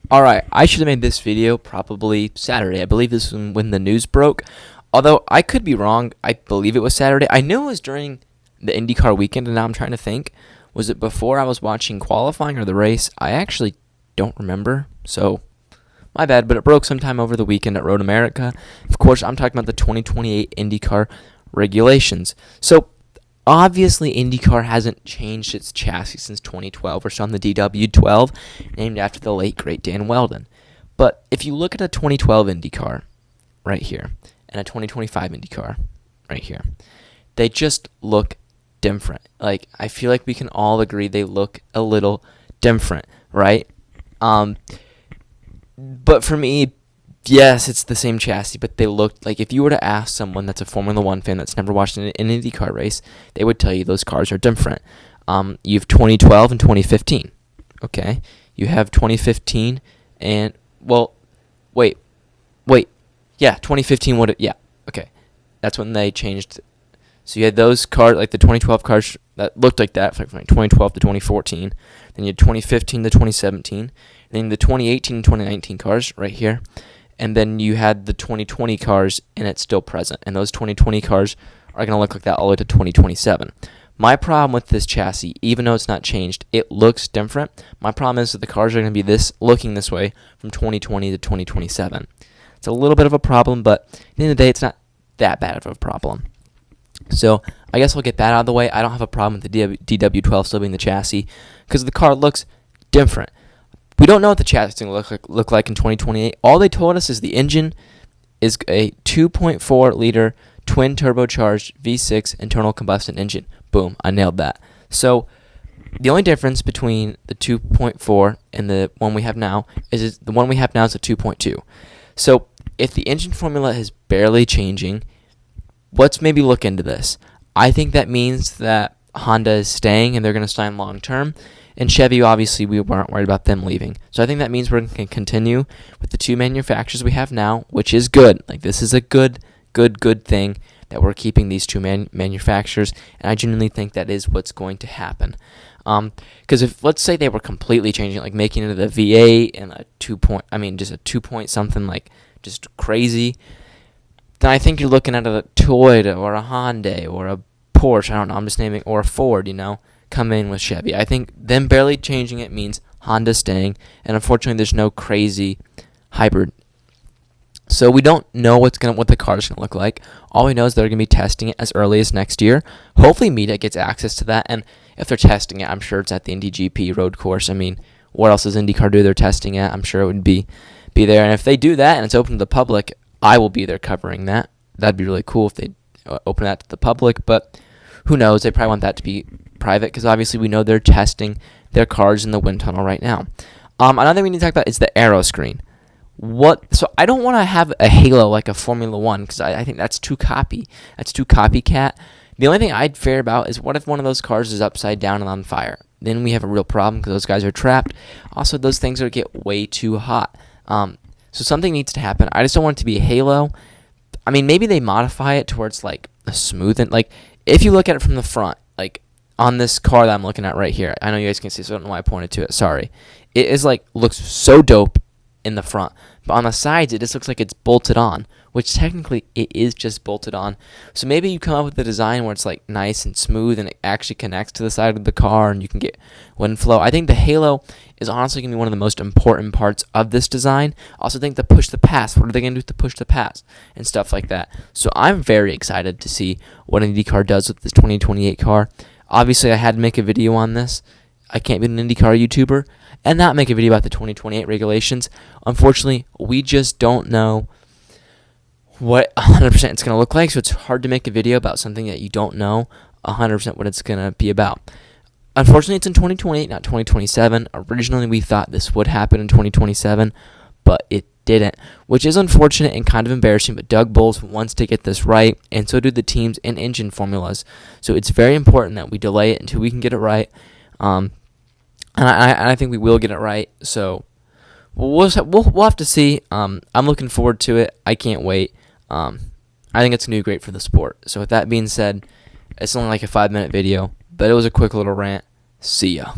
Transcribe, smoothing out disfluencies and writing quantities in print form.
Alright, I should have made this video probably Saturday. I believe this was when the news broke. Although, I could be wrong. I believe it was Saturday. I knew it was during the IndyCar weekend, and now I'm trying to think. Was it before I was watching qualifying or the race? I actually don't remember, so my bad. But it broke sometime over the weekend at Road America. Of course, I'm talking about the 2028 IndyCar regulations. So, obviously, IndyCar hasn't changed its chassis since 2012. We're still on the DW12, named after the late, great Dan Weldon. But if you look at a 2012 IndyCar right here and a 2025 IndyCar right here, they just look different. Like, I feel like we can all agree they look a little different, right? But for me, yes, it's the same chassis, but they look like if you were to ask someone that's a Formula One fan that's never watched an IndyCar race, they would tell you those cars are different. You have 2012 and 2015. Okay, you have 2015 and wait, yeah, 2015 would yeah, okay, that's when they changed. So you had those cars like the 2012 cars that looked like that, from 2012 to 2014. Then you had 2015 to 2017. And then the 2018 and 2019 cars right here. And then you had the 2020 cars, and it's still present. And those 2020 cars are going to look like that all the way to 2027. My problem with this chassis, even though it's not changed, it looks different. My problem is that the cars are going to be looking this way from 2020 to 2027. It's a little bit of a problem, but at the end of the day, it's not that bad of a problem. So I guess we'll get that out of the way. I don't have a problem with the DW12 still being the chassis because the car looks different. We don't know what the chassis is going to look like in 2028. All they told us is the engine is a 2.4 liter twin turbocharged V6 internal combustion engine. Boom, I nailed that. So the only difference between the 2.4 and the one we have now is the one we have now is a 2.2. So if the engine formula is barely changing, let's maybe look into this. I think that means that Honda is staying and they're going to sign long term. And Chevy, obviously, we weren't worried about them leaving. So I think that means we're going to continue with the two manufacturers we have now, which is good. Like, this is a good thing that we're keeping these two manufacturers. And I genuinely think that is what's going to happen. Because if, let's say they were completely changing, like making it a V8 and a just a 2-point something, like just crazy, then I think you're looking at a Toyota or a Hyundai or a Porsche, I don't know, I'm just naming, or a Ford, come in with Chevy. I think them barely changing it means Honda staying, and unfortunately there's no crazy hybrid. So we don't know what the car's going to look like. All we know is they're going to be testing it as early as next year. Hopefully Media gets access to that, and if they're testing it, I'm sure it's at the Indy GP road course. I mean, what else does IndyCar do they're testing at? I'm sure it would be there, and if they do that and it's open to the public, I will be there covering that. That'd be really cool if they open that to the public, but who knows? They probably want that to be private because obviously we know they're testing their cars in the wind tunnel right now. Another thing we need to talk about is the aero screen. So I don't want to have a halo like a Formula One because I think that's too copycat. The only thing I'd fear about is what if one of those cars is upside down and on fire? Then we have a real problem because those guys are trapped. Also, those things are get way too hot. So something needs to happen. I just don't want it to be a halo. I mean, maybe they modify it towards like a smooth and like if you look at it from the front, like on this car that I'm looking at right here. I know you guys can see, so I don't know why I pointed to it. Sorry. It is like looks so dope in the front, but on the sides it just looks like it's bolted on, which technically it is just bolted on. So maybe you come up with a design where it's like nice and smooth and it actually connects to the side of the car and you can get wind flow. I think the halo is honestly going to be one of the most important parts of this design. I also think the push the pass. What are they going to do to push the pass and stuff like that? So I'm very excited to see what IndyCar does with this 2028 car. Obviously, I had to make a video on this. I can't be an IndyCar YouTuber and not make a video about the 2028 regulations. Unfortunately, we just don't know what 100% it's going to look like, so it's hard to make a video about something that you don't know 100% what it's going to be about. Unfortunately, it's in 2028, not 2027. Originally, we thought this would happen in 2027, but it didn't, which is unfortunate and kind of embarrassing, but Doug Bowles wants to get this right, and so do the teams and engine formulas. So it's very important that we delay it until we can get it right. And I think we will get it right. So we'll have to see. I'm looking forward to it. I can't wait. I think it's going to be great for the sport. So with that being said, it's only like a 5-minute video, but it was a quick little rant. See ya.